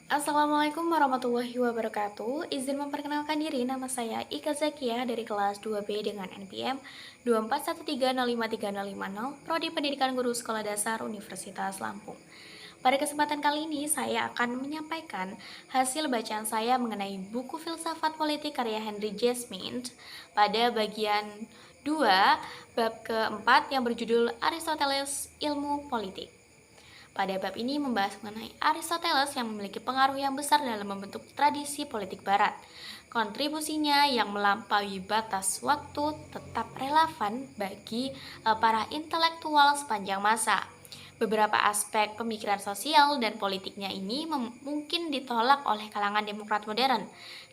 Assalamualaikum warahmatullahi wabarakatuh. Izin memperkenalkan diri, nama saya Ika Zakia dari kelas 2B dengan NPM 241305350, Prodi Pendidikan Guru Sekolah Dasar Universitas Lampung. Pada kesempatan kali ini, saya akan menyampaikan hasil bacaan saya mengenai buku Filsafat Politik karya Henry Jasmin pada bagian 2, bab keempat yang berjudul Aristoteles Ilmu Politik. Pada bab ini membahas mengenai Aristoteles yang memiliki pengaruh yang besar dalam membentuk tradisi politik barat. Kontribusinya yang melampaui batas waktu tetap relevan bagi para intelektual sepanjang masa. Beberapa aspek pemikiran sosial dan politiknya ini mungkin ditolak oleh kalangan demokrat modern.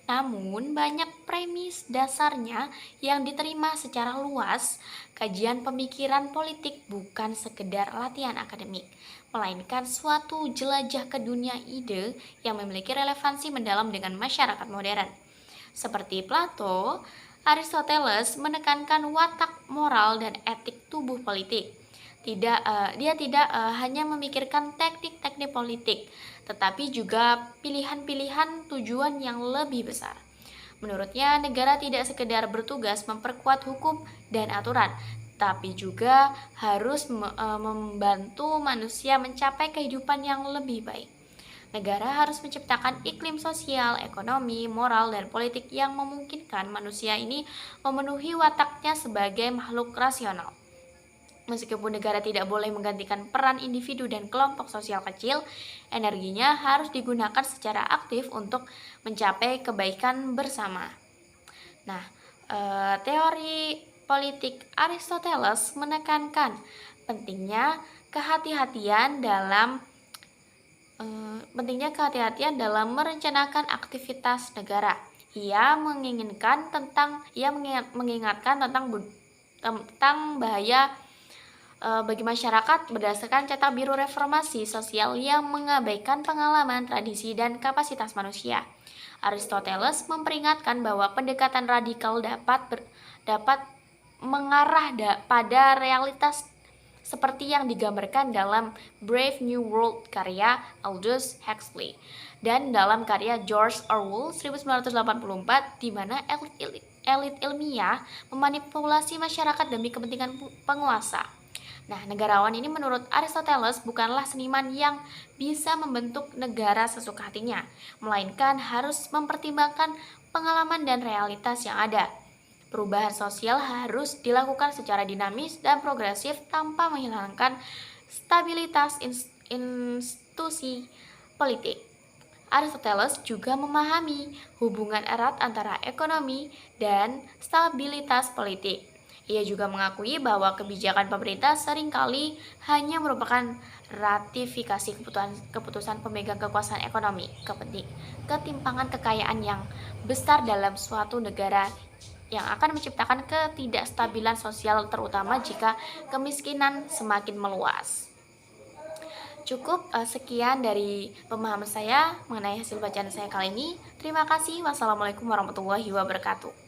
Namun, banyak premis dasarnya yang diterima secara luas. Kajian pemikiran politik bukan sekedar latihan akademik, melainkan suatu jelajah ke dunia ide yang memiliki relevansi mendalam dengan masyarakat modern. Seperti Plato, Aristoteles menekankan watak moral dan etik tubuh politik. Dia tidak hanya memikirkan teknik-teknik politik, tetapi juga pilihan-pilihan tujuan yang lebih besar. Menurutnya, negara tidak sekedar bertugas memperkuat hukum dan aturan, tapi juga harus membantu manusia mencapai kehidupan yang lebih baik. Negara harus menciptakan iklim sosial, ekonomi, moral, dan politik yang memungkinkan manusia ini memenuhi wataknya sebagai makhluk rasional. Meskipun negara tidak boleh menggantikan peran individu dan kelompok sosial kecil, energinya harus digunakan secara aktif untuk mencapai kebaikan bersama. Nah, teori politik Aristoteles menekankan pentingnya kehati-hatian dalam merencanakan aktivitas negara. Ia mengingatkan tentang bahaya bagi masyarakat berdasarkan cetak biru reformasi sosial yang mengabaikan pengalaman, tradisi, dan kapasitas manusia. Aristoteles memperingatkan bahwa pendekatan radikal dapat mengarah pada realitas seperti yang digambarkan dalam Brave New World karya Aldous Huxley dan dalam karya George Orwell 1984, di mana elit ilmiah memanipulasi masyarakat demi kepentingan penguasa. Nah, negarawan ini menurut Aristoteles bukanlah seniman yang bisa membentuk negara sesuka hatinya, melainkan harus mempertimbangkan pengalaman dan realitas yang ada. Perubahan sosial harus dilakukan secara dinamis dan progresif tanpa menghilangkan stabilitas institusi politik. Aristoteles juga memahami hubungan erat antara ekonomi dan stabilitas politik. Ia juga mengakui bahwa kebijakan pemerintah seringkali hanya merupakan ratifikasi keputusan pemegang kekuasaan ekonomi. Ketimpangan kekayaan yang besar dalam suatu negara yang akan menciptakan ketidakstabilan sosial, terutama jika kemiskinan semakin meluas. Cukup sekian dari pemahaman saya mengenai hasil bacaan saya kali ini. Terima kasih. Wassalamualaikum warahmatullahi wabarakatuh.